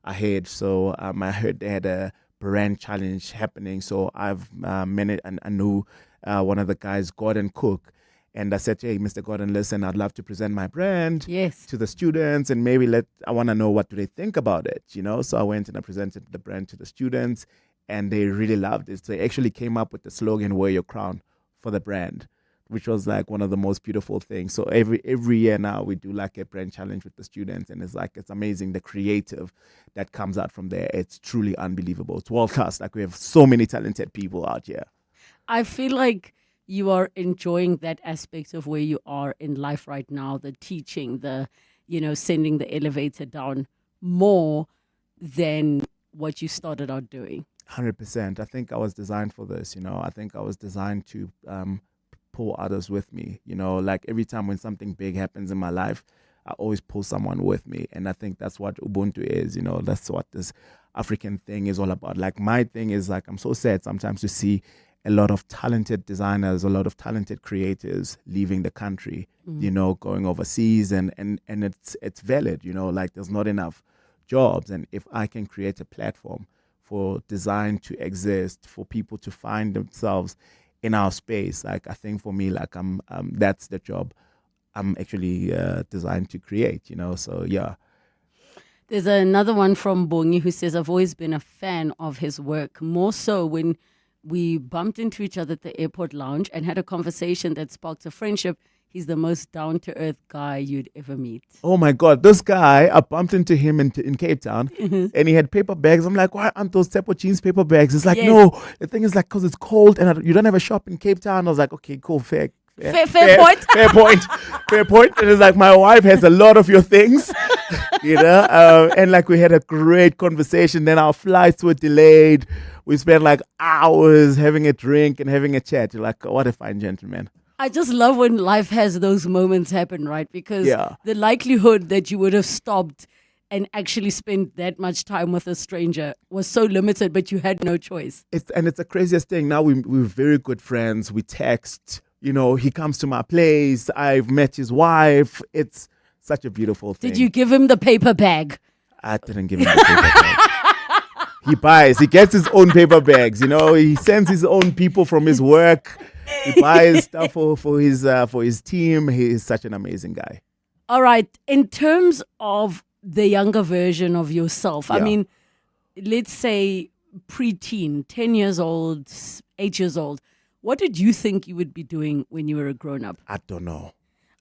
ahead. So I heard they had a brand challenge happening. So I've managed, and I knew one of the guys, Gordon Cook. And I said, hey, Mr. Gordon, listen, I'd love to present my brand to the students and maybe I want to know what do they think about it, So I went and I presented the brand to the students and they really loved it. So they actually came up with the slogan, wear your crown, for the brand, which was like one of the most beautiful things. So every year now we do like a brand challenge with the students and it's amazing, the creative that comes out from there. It's truly unbelievable. It's world class. Like we have so many talented people out here. I feel like you are enjoying that aspect of where you are in life right now, the teaching, the, sending the elevator down more than what you started out doing. 100%. I think I was designed for this, I think I was designed to pull others with me, like every time when something big happens in my life, I always pull someone with me. And I think that's what Ubuntu is, that's what this African thing is all about. Like my thing is like, I'm so sad sometimes to see a lot of talented designers, a lot of talented creators leaving the country, going overseas and it's valid, like there's not enough jobs. And if I can create a platform for design to exist, for people to find themselves in our space, like I think for me, like that's the job I'm actually designed to create, so yeah. There's another one from Bongi who says, I've always been a fan of his work, more so when we bumped into each other at the airport lounge and had a conversation that sparked a friendship. He's the most down-to-earth guy you'd ever meet. Oh my God, this guy, I bumped into him in Cape Town and he had paper bags. I'm like, why aren't those Tshepo Jeans paper bags? It's like, no, the thing is like, because it's cold and you don't have a shop in Cape Town. I was like, okay, cool, fair Fair point. Fair point. Fair point. And it's like, my wife has a lot of your things, and like we had a great conversation. Then our flights were delayed. We spent like hours having a drink and having a chat. You're like, what a fine gentleman. I just love when life has those moments happen, right? Because the likelihood that you would have stopped and actually spent that much time with a stranger was so limited, but you had no choice. It's the craziest thing. Now we're very good friends. We text. He comes to my place. I've met his wife. It's such a beautiful thing. Did you give him the paper bag? I didn't give him the paper bag. He gets his own paper bags. He sends his own people from his work. He buys stuff for his team. He is such an amazing guy. All right. In terms of the younger version of yourself, I mean, let's say preteen, 10 years old, 8 years old, what did you think you would be doing when you were a grown-up? I don't know.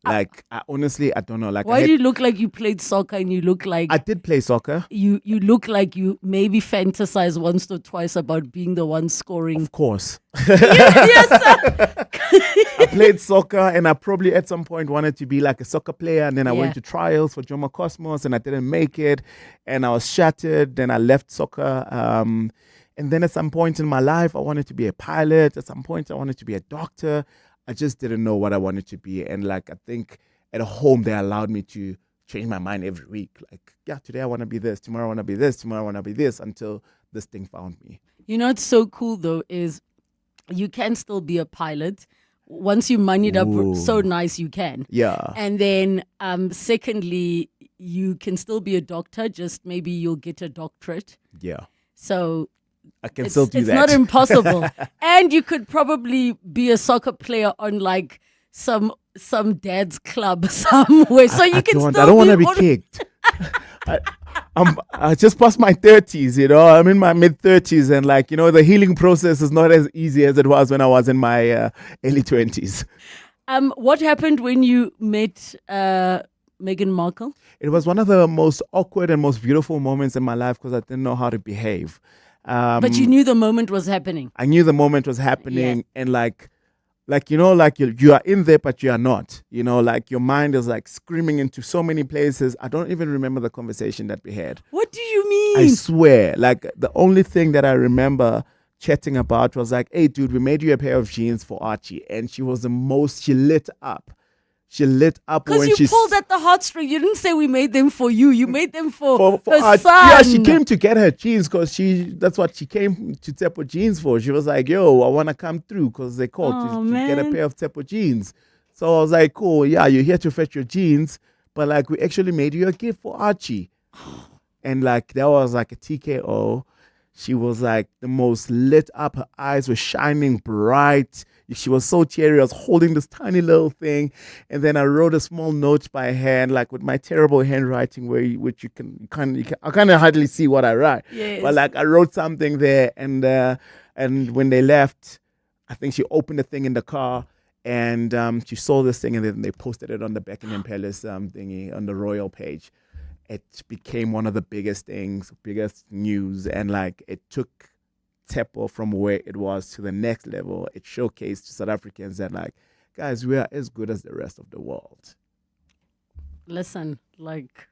I honestly don't know. Why do you look like you played soccer and you look like... I did play soccer. You look like you maybe fantasize once or twice about being the one scoring. Of course. Yes, I played soccer and I probably at some point wanted to be like a soccer player. And then I went to trials for Jomo Cosmos and I didn't make it. And I was shattered. Then I left soccer. And then at some point in my life, I wanted to be a pilot. At some point, I wanted to be a doctor. I just didn't know what I wanted to be. And like, I think at home, they allowed me to change my mind every week. Like, today I want to be this. Tomorrow I want to be this. Tomorrow I want to be this, until this thing found me. What's so cool, though, is you can still be a pilot. Once you money it up so nice, you can. Yeah. And then secondly, you can still be a doctor. Just maybe you'll get a doctorate. Yeah. So... I can still do that. It's not impossible. And you could probably be a soccer player on like some dad's club somewhere. So you can still I don't want to be kicked. I just passed my 30s, I'm in my mid-30s and like, the healing process is not as easy as it was when I was in my early 20s. What happened when you met Meghan Markle? It was one of the most awkward and most beautiful moments in my life because I didn't know how to behave. But you knew the moment was happening. I knew the moment was happening, and you are in there, but you are not. Like your mind is like screaming into so many places. I don't even remember the conversation that we had. What do you mean? I swear, like the only thing that I remember chatting about was like, "Hey, dude, we made you a pair of jeans for Archie," and she lit up. She lit up when she pulled at the heartstring. You didn't say we made them for you. You made them for her son. Yeah, she came to get her jeans because that's what she came to Tshepo Jeans for. She was like, "Yo, I want to come through because they called to get a pair of Tshepo Jeans." So I was like, "Cool, yeah, you're here to fetch your jeans, but like we actually made you a gift for Archie." And like that was like a TKO. She was like the most lit up. Her eyes were shining bright. She was so teary. I was holding this tiny little thing. And then I wrote a small note by hand, like with my terrible handwriting, which I kind of hardly see what I write. Yes. But like I wrote something there. And when they left, I think she opened the thing in the car and she saw this thing and then they posted it on the Buckingham Palace thingy on the royal page. It became one of the biggest news. And like it took Tshepo from where it was to the next level. It showcased to South Africans that like, guys, we are as good as the rest of the world. Listen, like,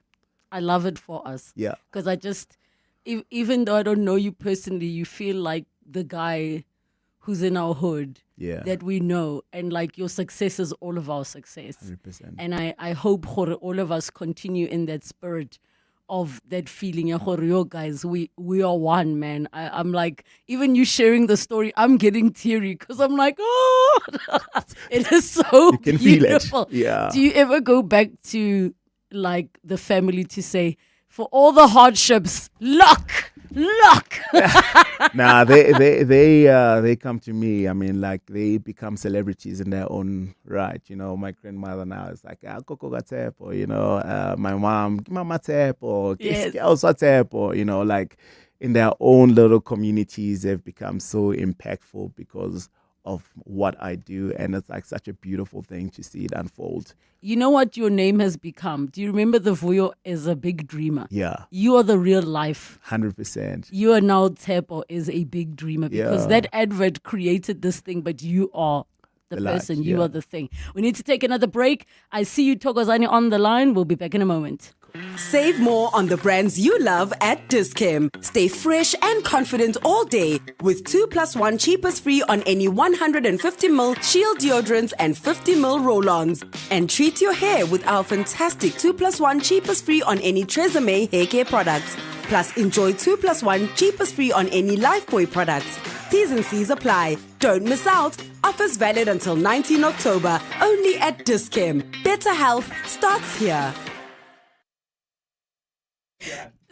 I love it for us. Yeah. Because I just, even though I don't know you personally, you feel like the guy who's in our hood that we know. And like your success is all of our success. 100%. And I hope all of us continue in that spirit of that feeling. Yo, guys, we are one, man. I'm like, even you sharing the story, I'm getting teary because I'm like, oh, it is so you can beautiful. Feel it. Yeah. Do you ever go back to like the family to say, for all the hardships, luck. Nah, they come to me. I mean, like they become celebrities in their own right. My grandmother now is like, Koko got Tshepo, my mom, Mama Tshepo, also Tshepo, like in their own little communities, they've become so impactful because of what I do. And it's like such a beautiful thing to see it unfold. You know what your name has become? Do you remember the Vuyo as a big dreamer? Yeah. You are the real life. 100%. You are now Tshepo is a big dreamer because that advert created this thing, but you are the large, person. You yeah. are the thing. We need to take another break. I see you, Thokozani, on the line. We'll be back in a moment. Save more on the brands you love at Dis-Chem. Stay fresh and confident all day with 2+1 cheapest free on any 150ml Shield deodorants and 50ml roll-ons. And treat your hair with our fantastic 2+1 cheapest free on any Tresemme hair care products. Plus, enjoy 2+1 cheapest free on any Lifebuoy products. T's and C's apply. Don't miss out. Offers valid until 19 October. Only at Dis-Chem. Better health starts here.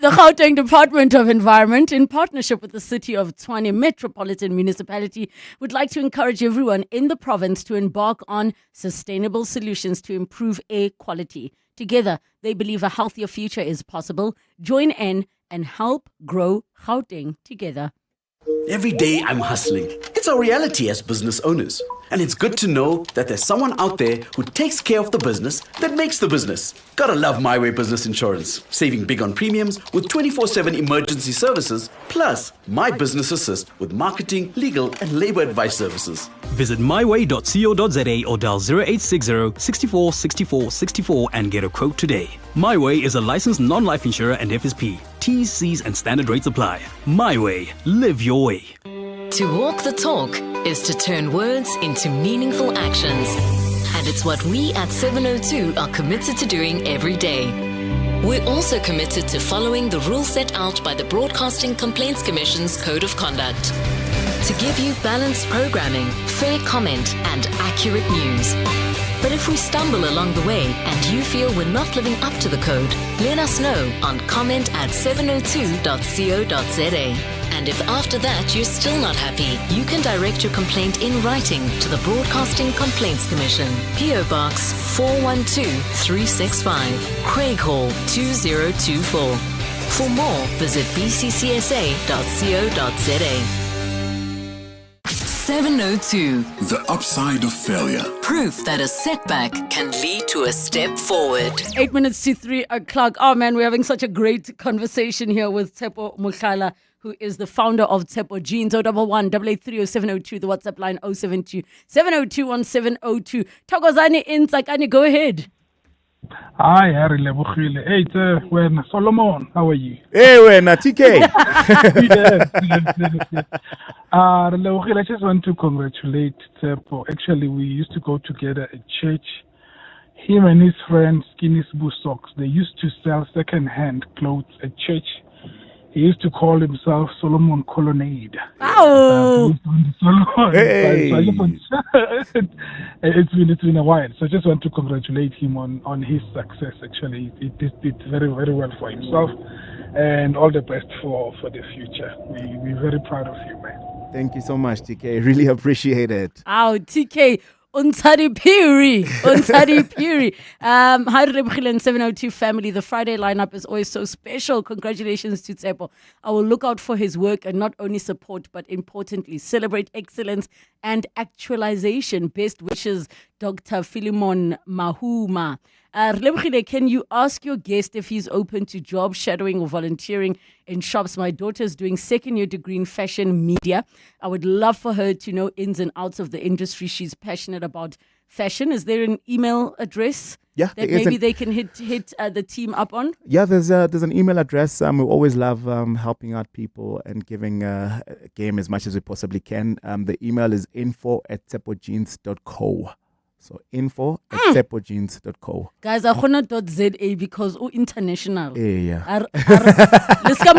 The Gauteng Department of Environment, in partnership with the City of Tshwane Metropolitan Municipality, would like to encourage everyone in the province to embark on sustainable solutions to improve air quality. Together, they believe a healthier future is possible. Join in and help grow Gauteng together. Every day I'm hustling. It's our reality as business owners. And it's good to know that there's someone out there who takes care of the business that makes the business. Gotta love My Way Business Insurance. Saving big on premiums with 24/7 emergency services, plus My Business Assist with marketing, legal, and labor advice services. Visit myway.co.za or dial 0860 64 64 64 and get a quote today. My Way is a licensed non-life insurer and FSP. T's, C's, and standard rates apply. My Way. Live your way. To walk the talk is to turn words into meaningful actions. And it's what we at 702 are committed to doing every day. We're also committed to following the rules set out by the Broadcasting Complaints Commission's Code of Conduct. To give you balanced programming, fair comment, and accurate news. But if we stumble along the way and you feel we're not living up to the code, let us know on comment@702.co.za. And if after that you're still not happy, you can direct your complaint in writing to the Broadcasting Complaints Commission, PO Box 412365, Craig Hall 2024. For more, visit bccsa.co.za. 702. The upside of failure. Proof that a setback can lead to a step forward. 8 minutes to 3 o'clock. Oh man, we're having such a great conversation here with Tshepo Jeans, who is the founder of Tshepo Jeans. 011 883 0702, the WhatsApp line 072 702 1702. Thokozani Intsakani, go ahead. Hi, Relebogile. Hey, when Solomon, how are you? Hey, when TK. Yes. Relebogile, I just want to congratulate Tshepo. Actually, we used to go together at church. Him and his friend Skinny Boo Socks, they used to sell second-hand clothes at church. He used to call himself Solomon Colonnade. Oh! Hey. So I just want it's been a while. So I just want to congratulate him on his success. Actually, he did very, very well for himself. And all the best for the future. We're very proud of you, man. Thank you so much, TK. Really appreciate it. Oh, TK. Untari Piri. Hi, Relebogile and 702 family. The Friday lineup is always so special. Congratulations to Tshepo. I will look out for his work and not only support, but importantly, celebrate excellence and actualization. Best wishes, Dr. Philemon Mahuma. Relebogile, can you ask your guest if he's open to job shadowing or volunteering in shops? My daughter's doing second-year degree in fashion media. I would love for her to know ins and outs of the industry. She's passionate about fashion. Is there an email address that maybe they can hit the team up on? Yeah, there's an email address. We always love helping out people and giving game as much as we possibly can. The email is info@tshepojeans.co. So info@tshepojeans.co. Guys, I .za because international. Yeah. Let's come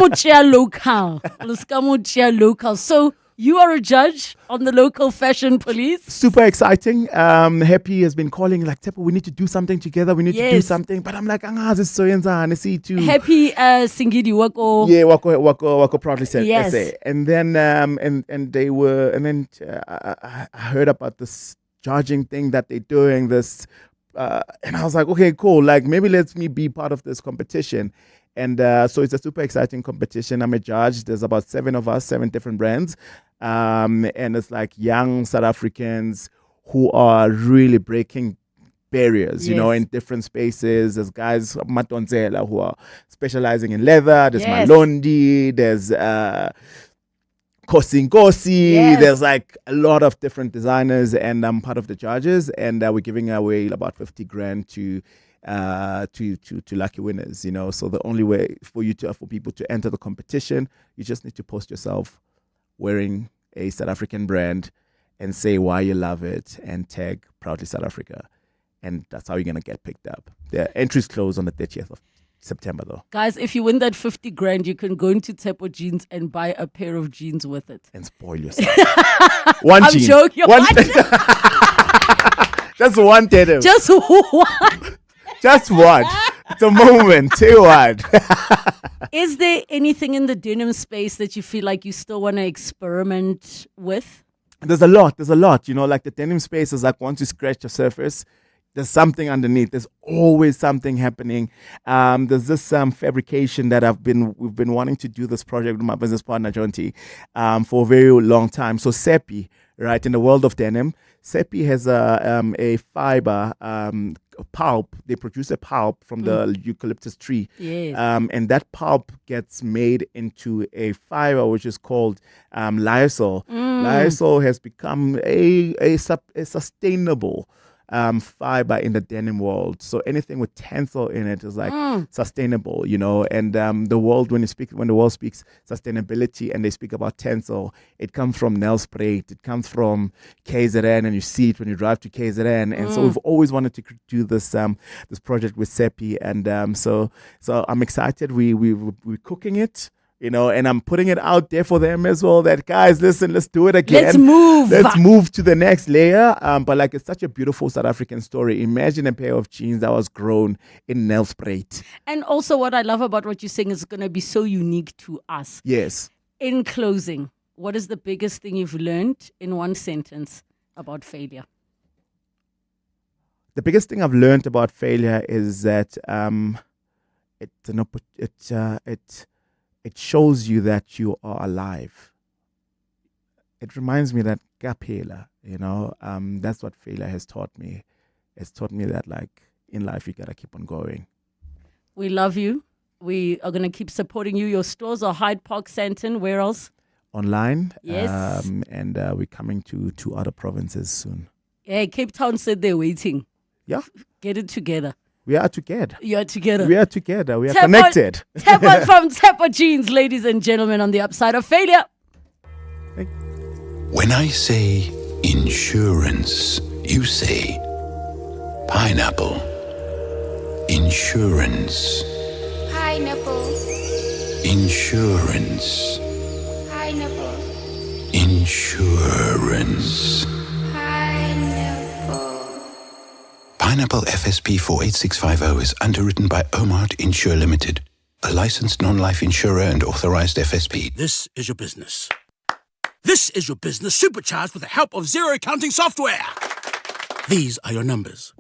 local. So you are a judge on the local fashion police. Super exciting. Happy has been calling like, Tshepo, we need to do something together. We need to do something. But I'm like, this is so I see too. Happy Singidi Wako. Yeah, Wako proudly said. Yes. SA. And then I heard about this judging thing that they're doing this, and I was like, okay, cool. Like maybe let me be part of this competition. And so it's a super exciting competition. I'm a judge. There's about 7 of us, 7 different brands. And it's like young South Africans who are really breaking barriers, you know, in different spaces. There's guys, Matonzela, who are specializing in leather. There's Malondi. There's Kosi. Yes. There's like a lot of different designers, and I'm part of the judges, and we're giving away about 50 grand to lucky winners. So the only way for people to enter the competition, you just need to post yourself wearing a South African brand and say why you love it and tag Proudly South Africa, and that's how you're gonna get picked up. The entries close on the 30th of September, though. Guys, if you win that 50 grand, you can go into Tshepo Jeans and buy a pair of jeans with it. And spoil yourself. I'm joking. Just one denim. Just one. Just one. It's a moment. Say what? Is there anything in the denim space that you feel like you still want to experiment with? There's a lot. Like the denim space is like once you scratch the surface, there's something underneath. There's always something happening. There's this fabrication that we've been wanting to do this project with my business partner, Jonty, for a very long time. So Seppi, right, in the world of denim, Seppi has a fiber pulp. They produce a pulp from the eucalyptus tree. Yes. And that pulp gets made into a fiber which is called lyocell. Lyocell has become a sustainable fiber in the denim world. So anything with tencel in it is like sustainable, and the world, when the world speaks sustainability and they speak about tencel, it comes from Nelspruit, it comes from KZN, and you see it when you drive to KZN. And so we've always wanted to do this project with Seppi, and so I'm excited. We're cooking it, and I'm putting it out there for them as well, that guys, listen, let's do it again. Let's move to the next layer. But like, it's such a beautiful South African story. Imagine a pair of jeans that was grown in Nelspruit. And also what I love about what you're saying is going to be so unique to us. Yes. In closing, what is the biggest thing you've learned in one sentence about failure? The biggest thing I've learned about failure is that it shows you that you are alive. It reminds me that Kapela, that's what failure has taught me. It's taught me that, like, in life, you gotta keep on going. We love you. We are gonna keep supporting you. Your stores are Hyde Park, Sandton. Where else? Online. Yes. And we're coming to 2 other provinces soon. Yeah, Cape Town said they're waiting. Yeah. Get it together. We are together. You are together. We are together. We are connected. Tshepo from Tshepo Jeans, ladies and gentlemen, on the upside of failure. When I say insurance, you say pineapple. Insurance. Pineapple. Insurance. Pineapple. Insurance. Pineapple FSP 48650 is underwritten by Omart Insure Limited, a licensed non-life insurer and authorized FSP. This is your business. This is your business supercharged with the help of zero accounting software. These are your numbers.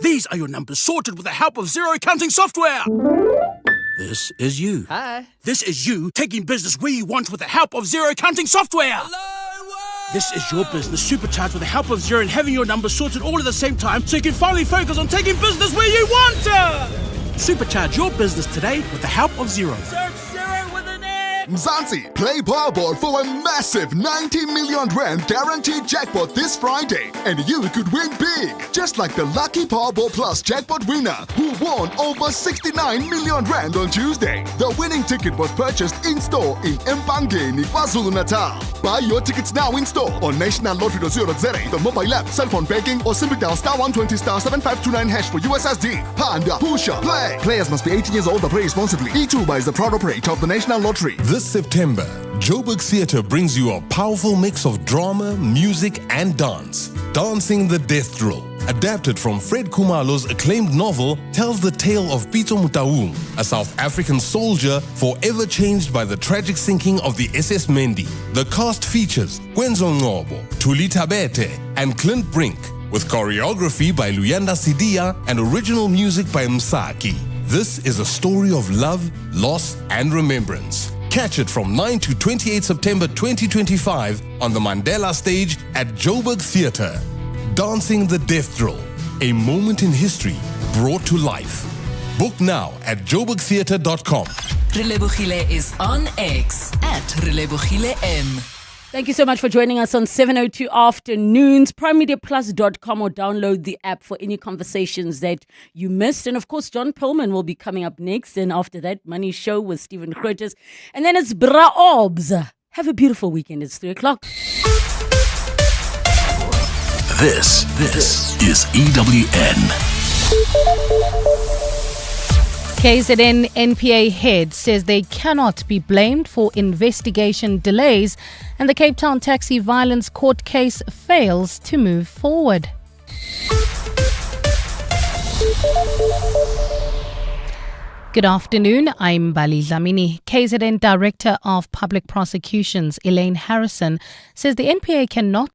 These are your numbers sorted with the help of zero accounting software. This is you. Hi. This is you taking business where you want with the help of zero accounting software. This is your business supercharged with the help of Zero and having your numbers sorted all at the same time so you can finally focus on taking business where you want to. Supercharge your business today with the help of Zero. Mzansi, play Powerball for a massive 90 million rand guaranteed jackpot this Friday, and you could win big, just like the lucky Powerball Plus jackpot winner who won over 69 million rand on Tuesday. The winning ticket was purchased in store in Mpangeni, KwaZulu-Natal. Buy your tickets now in store on nationallottery.co.za, the mobile app, cell phone banking, or simply dial *120 *7529# for USSD. Panda, Pusha, play. Players must be 18 years old or play responsibly. E2 is the proud operator of the National Lottery. This September, Joburg Theatre brings you a powerful mix of drama, music, and dance. Dancing the Death Drill, adapted from Fred Khumalo's acclaimed novel, tells the tale of Pito Mutaung, a South African soldier forever changed by the tragic sinking of the SS Mendi. The cast features Kwenzo Ngobo, Tuli Tabete, and Clint Brink, with choreography by Luyanda Sidia and original music by Msaki. This is a story of love, loss, and remembrance. Catch it from 9 to 28 September 2025 on the Mandela stage at Joburg Theatre. Dancing the Death Drill, a moment in history brought to life. Book now at joburgtheatre.com. Relebogile is on X at Relebogile M. Thank you so much for joining us on 702 Afternoons, primemediaplus.com, or download the app for any conversations that you missed. And of course, John Pillman will be coming up next. And after that, Money Show with Stephen Grootes. And then it's Bra Obs. Have a beautiful weekend. It's 3 o'clock. This is EWN. KZN NPA head says they cannot be blamed for investigation delays, and the Cape Town taxi violence court case fails to move forward. Good afternoon, I'm Bali Dlamini. KZN Director of Public Prosecutions, Elaine Harrison, says the NPA cannot